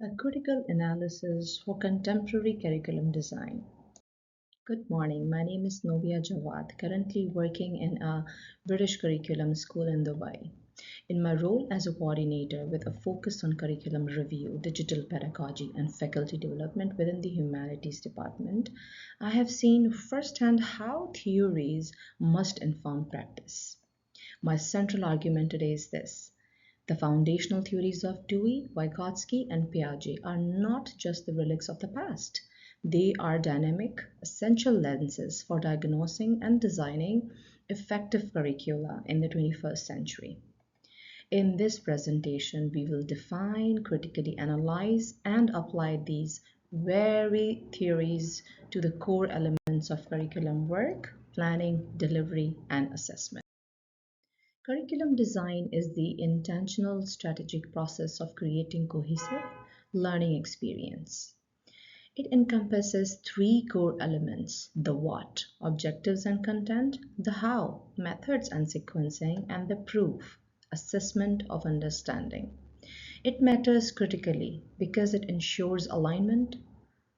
A critical analysis for contemporary curriculum design. Good morning, my name is Snowvia Jawad, currently working in a British curriculum school in Dubai. In my role as a coordinator with a focus on curriculum review, digital pedagogy, and faculty development within the humanities department, I have seen firsthand how theories must inform practice. My central argument today is this: the foundational theories of Dewey, Vygotsky, and Piaget are not just the relics of the past. They are dynamic, essential lenses for diagnosing and designing effective curricula in the 21st century. In this presentation, we will define, critically analyze, and apply these very theories to the core elements of curriculum work, planning, delivery, and assessment. Curriculum design is the intentional strategic process of creating cohesive learning experience. It encompasses three core elements: the what, objectives and content; the how, methods and sequencing; and the proof, assessment of understanding. It matters critically because it ensures alignment,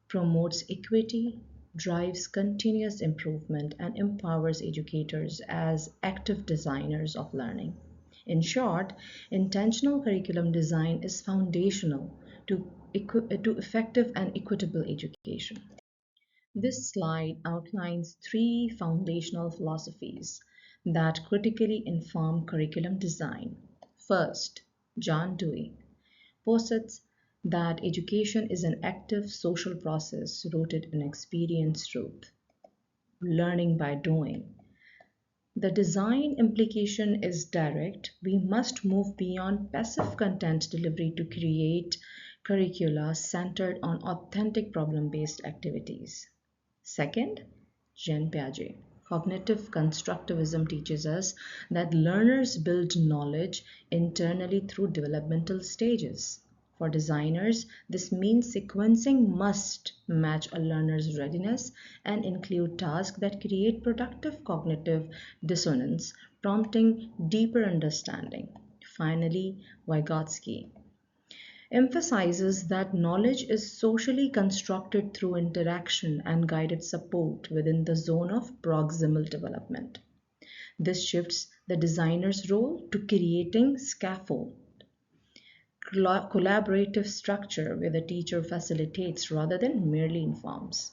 promotes equity, drives continuous improvement, and empowers educators as active designers of learning. In short, intentional curriculum design is foundational to effective and equitable education. This slide outlines three foundational philosophies that critically inform curriculum design. First, John Dewey posits that education is an active social process rooted in experience truth, learning by doing. The design implication is direct. We must move beyond passive content delivery to create curricula centered on authentic problem based activities. Second, Jean Piaget. Cognitive constructivism teaches us that learners build knowledge internally through developmental stages. For designers, this means sequencing must match a learner's readiness and include tasks that create productive cognitive dissonance, prompting deeper understanding. Finally, Vygotsky emphasizes that knowledge is socially constructed through interaction and guided support within the zone of proximal development. This shifts the designer's role to creating scaffold, collaborative structure where the teacher facilitates rather than merely informs.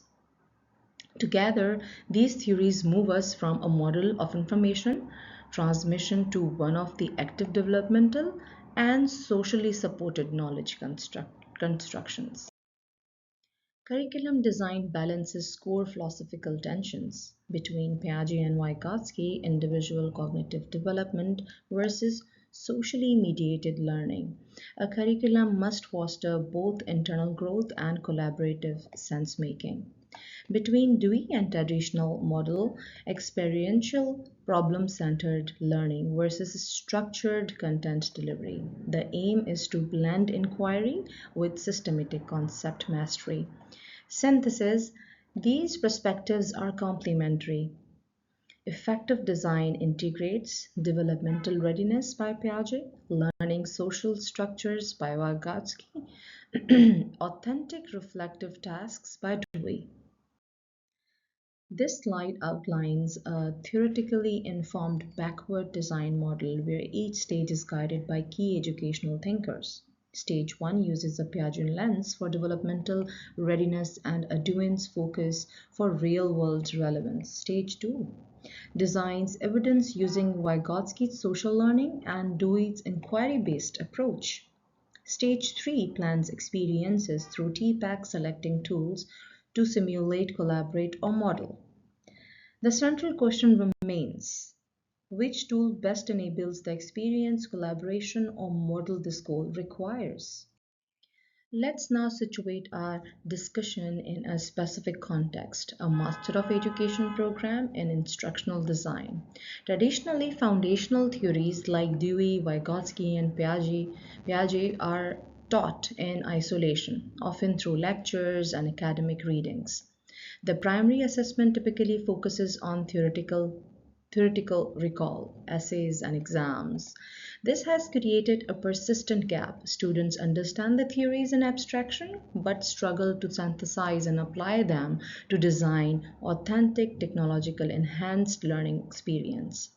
Together, these theories move us from a model of information transmission to one of the active developmental and socially supported knowledge constructions. Curriculum design balances core philosophical tensions between Piaget and Vygotsky, individual cognitive development versus socially mediated learning. A curriculum must foster both internal growth and collaborative sense making. Between Dewey and traditional model, experiential problem-centered learning versus structured content delivery. The aim is to blend inquiry with systematic concept mastery. Synthesis: these perspectives are complementary. Effective design integrates developmental readiness by Piaget, learning social structures by Vygotsky, authentic reflective tasks by Dewey. This slide outlines a theoretically informed backward design model where each stage is guided by key educational thinkers. Stage 1 uses a Piagetian lens for developmental readiness and a Dewey's focus for real-world relevance. Stage 2 designs evidence using Vygotsky's social learning and Dewey's inquiry-based approach. Stage 3 plans experiences through TPAC selecting tools to simulate, collaborate, or model. The central question remains: which tool best enables the experience, collaboration, or model this goal requires? Let's now situate our discussion in a specific context: a Master of Education program in instructional design. Traditionally, foundational theories like Dewey, Vygotsky, and Piaget are taught in isolation, often through lectures and academic readings. The primary assessment typically focuses on theoretical theoretical recall, essays, and exams. This has created a persistent gap. Students understand the theories in abstraction but struggle to synthesize and apply them to design authentic technological enhanced learning experience.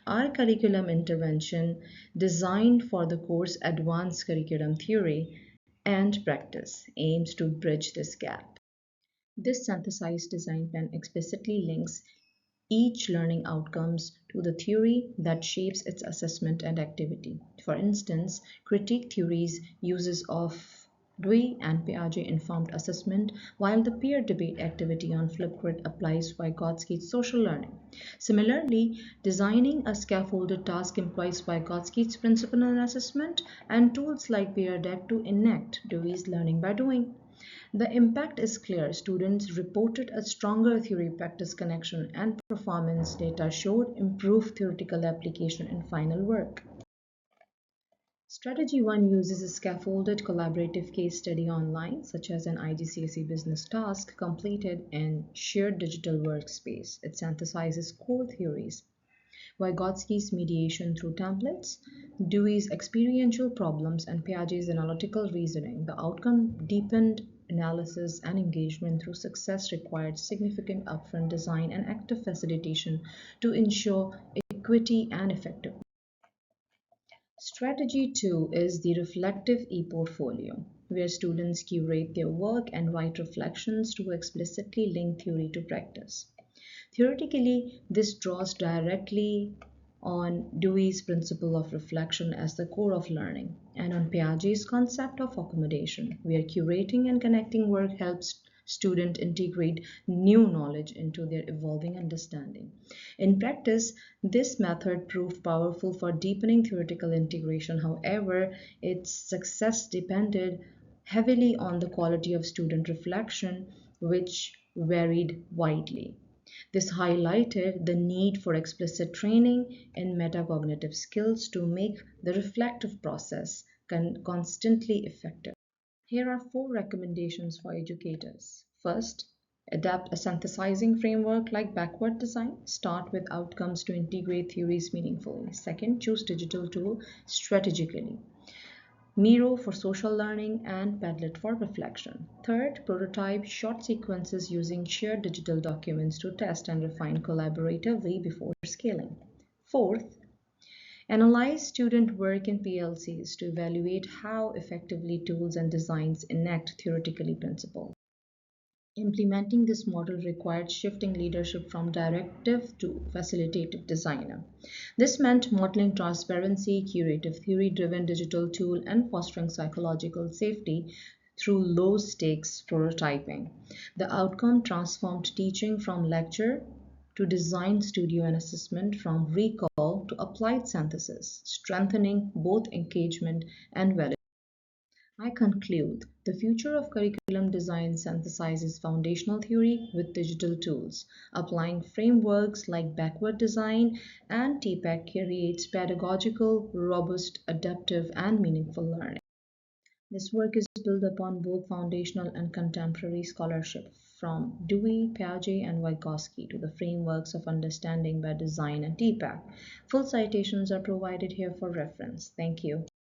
Our curriculum intervention, designed for the course Advanced Curriculum Theory and Practice, aims to bridge this gap. This synthesized design plan explicitly links each learning outcomes to the theory that shapes its assessment and activity. For instance, critique theories uses of Dewey and Piaget informed assessment, while the peer debate activity on Flipgrid applies Vygotsky's social learning. Similarly, designing a scaffolded task employs Vygotsky's principle in assessment and tools like peer deck to enact Dewey's learning by doing. The impact is clear. Students reported a stronger theory-practice connection, and performance data showed improved theoretical application in final work. Strategy 1 uses a scaffolded collaborative case study online, such as an IGCSE business task completed in shared digital workspace. It synthesizes core theories: Vygotsky's mediation through templates, Dewey's experiential problems, and Piaget's analytical reasoning. The outcome deepened analysis and engagement through success required significant upfront design and active facilitation to ensure equity and effectiveness. Strategy 2 is the reflective e-portfolio, where students curate their work and write reflections to explicitly link theory to practice. Theoretically, this draws directly on Dewey's principle of reflection as the core of learning, and on Piaget's concept of accommodation, where curating and connecting work helps students integrate new knowledge into their evolving understanding. In practice, this method proved powerful for deepening theoretical integration. However, its success depended heavily on the quality of student reflection, which varied widely. This highlighted the need for explicit training in metacognitive skills to make the reflective process constantly effective. Here are 4 recommendations for educators. First, adapt a synthesizing framework like backward design. Start with outcomes to integrate theories meaningfully. Second, choose digital tool strategically. Miro for social learning and Padlet for reflection. Third, prototype short sequences using shared digital documents to test and refine collaboratively before scaling. Fourth, analyze student work in PLCs to evaluate how effectively tools and designs enact theoretically principles. Implementing this model required shifting leadership from directive to facilitative designer. This meant modeling transparency, curative theory-driven digital tool, and fostering psychological safety through low-stakes prototyping. The outcome transformed teaching from lecture to design studio and assessment, from recall to applied synthesis, strengthening both engagement and validation. I conclude, the future of curriculum design synthesizes foundational theory with digital tools. Applying frameworks like backward design and TPAC creates pedagogical, robust, adaptive, and meaningful learning. This work is built upon both foundational and contemporary scholarship, from Dewey, Piaget, and Vygotsky to the frameworks of understanding by design and TPAC. Full citations are provided here for reference. Thank you.